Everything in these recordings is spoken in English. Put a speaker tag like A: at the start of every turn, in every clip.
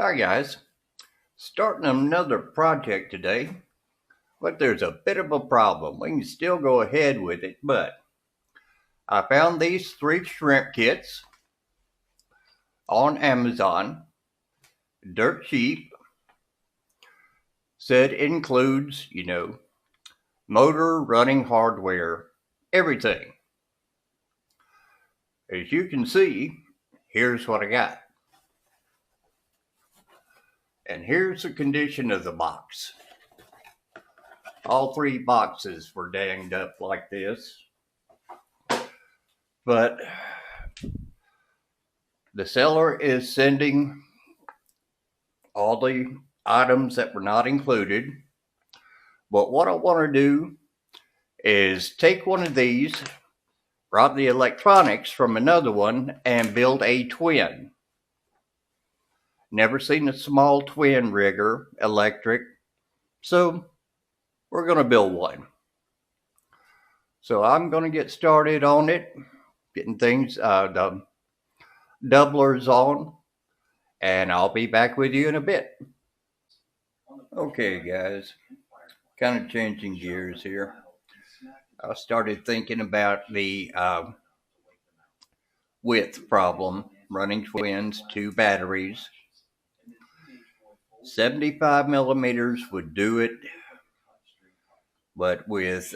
A: Hi guys, starting another project today, but there's a bit of a problem. We can still go ahead with it, but I found these 3 shrimp kits on Amazon, dirt cheap, said includes, motor, running hardware, everything. As you can see, here's what I got. And here's the condition of the box. All 3 boxes were danged up like this. But the seller is sending all the items that were not included. But what I want to do is take one of these, rob the electronics from another one, and build a twin. Never seen a small twin rigger, electric, so we're going to build one. So I'm going to get started on it, getting things, the doublers on, and I'll be back with you in a bit. Okay, guys, kind of changing gears here. I started thinking about the width problem, running twins, 2 batteries. 75 millimeters would do it, but with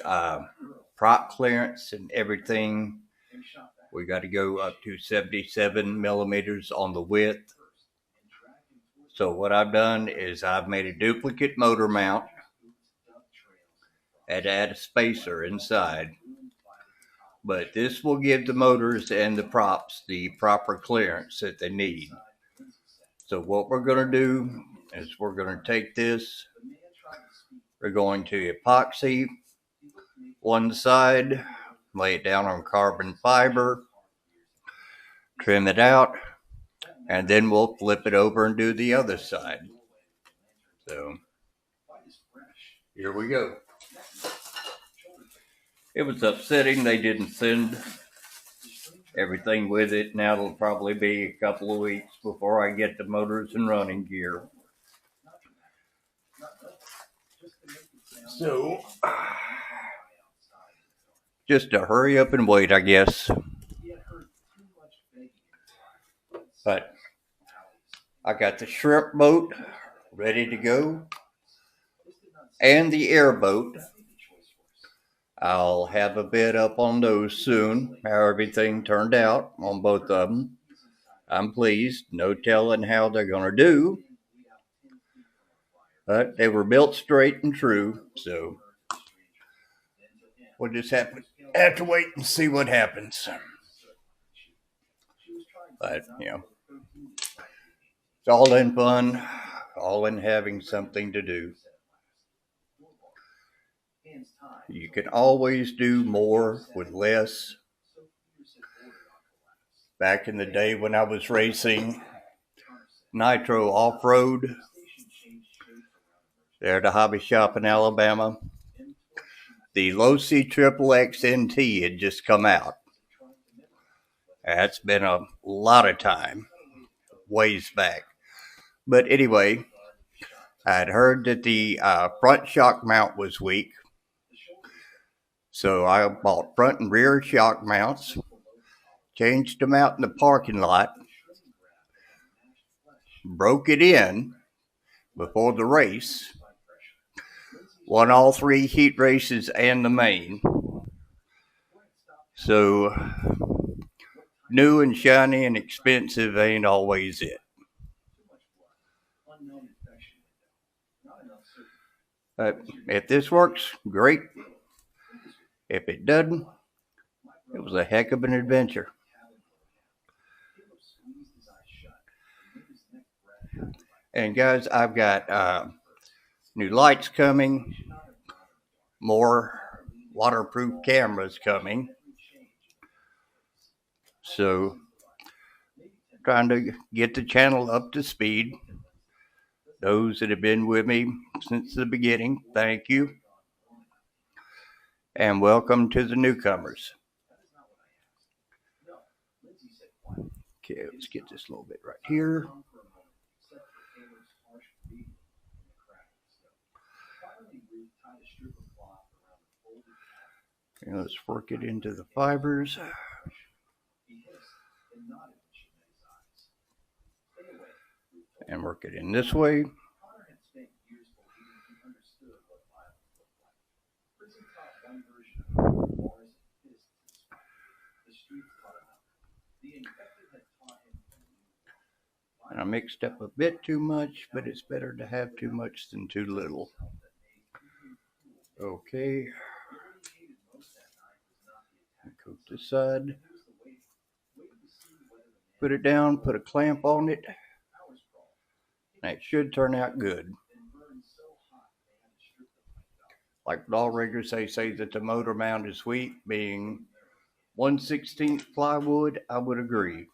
A: prop clearance and everything, we got to go up to 77 millimeters on the width. So what I've done is I've made a duplicate motor mount and add a spacer inside. But this will give the motors and the props the proper clearance that they need. So what we're going to do is we're going to take this, we're going to epoxy one side, lay it down on carbon fiber, trim it out, and then we'll flip it over and do the other side. So here we go. It was upsetting they didn't send everything with it. Now it'll probably be a couple of weeks before I get the motors and running gear. So just to hurry up and wait, I guess. But I got the shrimp boat ready to go and the airboat. I'll have a bid up on those soon, how everything turned out on both of them. I'm pleased. No telling how they're going to do. But they were built straight and true, so we'll just have to wait and see what happens. But, it's all in fun, all in having something to do. You can always do more with less. Back in the day when I was racing Nitro Off-Road there at a hobby shop in Alabama, the Losi Triple X NT had just come out. That's been a lot of time, ways back. But anyway, I'd heard that the front shock mount was weak. So I bought front and rear shock mounts, changed them out in the parking lot, broke it in before the race, won all 3 heat races and the main. So new and shiny and expensive ain't always it. But if this works, great. If it doesn't, it was a heck of an adventure. And guys, I've got new lights coming, more waterproof cameras coming. So, trying to get the channel up to speed. Those that have been with me since the beginning, thank you. And welcome to the newcomers. Okay, let's get this a little bit right here. And let's work it into the fibers. And work it in this way. And I mixed up a bit too much, but it's better to have too much than too little. Okay. Coat this side. Put it down, put a clamp on it. That should turn out good. Like all riggers, they say that the motor mount is weak, being 1/16 plywood. I would agree.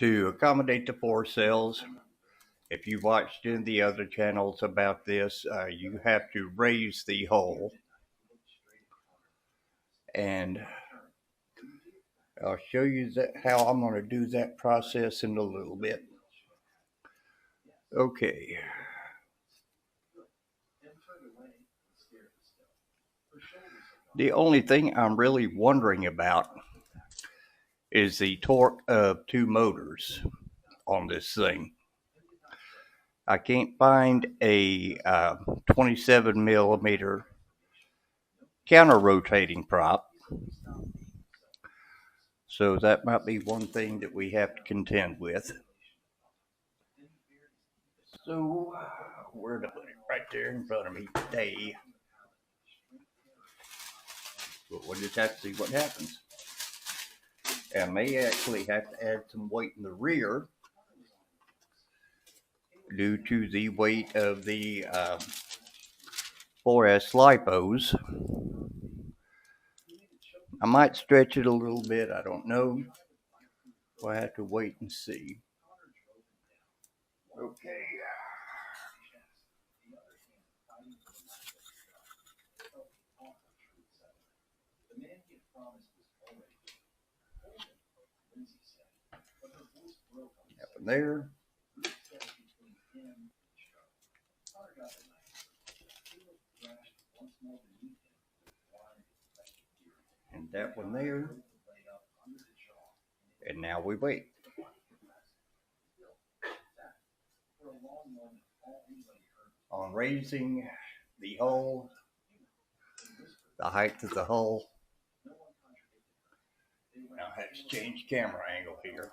A: To accommodate the 4 cells, if you watched in the other channels about this, you have to raise the hull. And I'll show you how I'm going to do that process in a little bit. Okay. The only thing I'm really wondering about is the torque of 2 motors on this thing. I can't find a 27 millimeter counter rotating prop. So that might be one thing that we have to contend with. So where to put it? Right there in front of me today. But we'll just have to see what happens. I may actually have to add some weight in the rear due to the weight of the 4S lipos. I might stretch it a little bit. I don't know. We'll have to wait and see. Okay. Up in there. And that one there. And now we wait. On raising the hull, the height of the hull. Now I have to change camera angle here.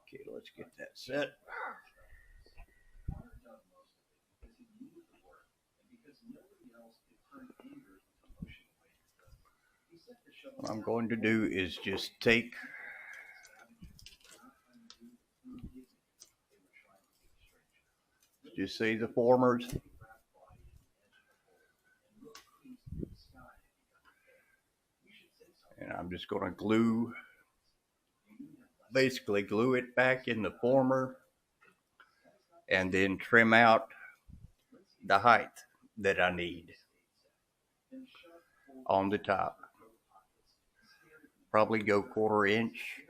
A: Okay, let's get that set. What I'm going to do is just take say the formers, and I'm just going to basically glue it back in the former and then trim out the height that I need on the top. Probably go 1/4 inch,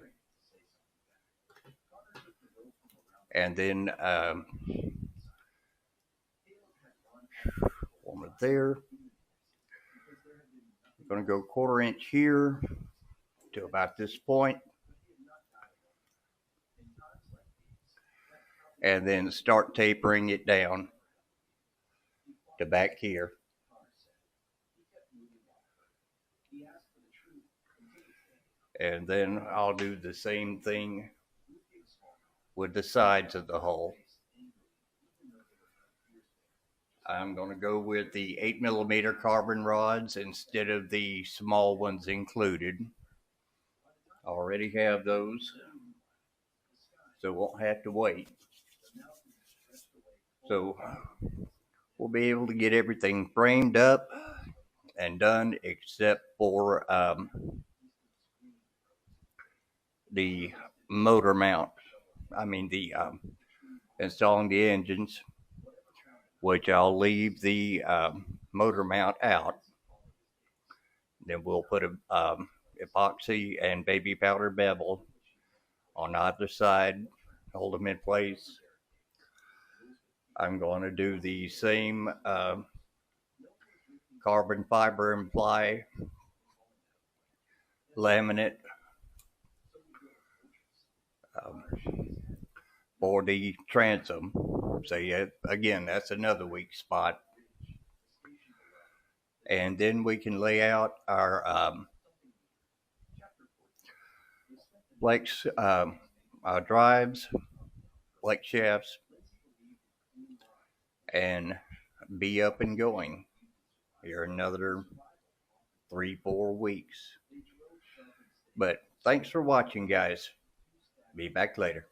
A: and then form it there. I'm going to go 1/4 inch here to about this point, and then start tapering it down to back here. And then I'll do the same thing with the sides of the hull. I'm going to go with the 8 millimeter carbon rods instead of the small ones included. I already have those, so won't have to wait. So we'll be able to get everything framed up and done except for the motor mount. I mean the installing the engines, which I'll leave the motor mount out. Then we'll put a epoxy and baby powder bevel on either side, hold them in place, I'm going to do the same carbon fiber and ply laminate um, for the transom. So yeah, again, that's another weak spot. And then we can lay out our flex, our drives, flex shafts, and be up and going here another 3, 4 weeks. But thanks for watching, guys. Be back later.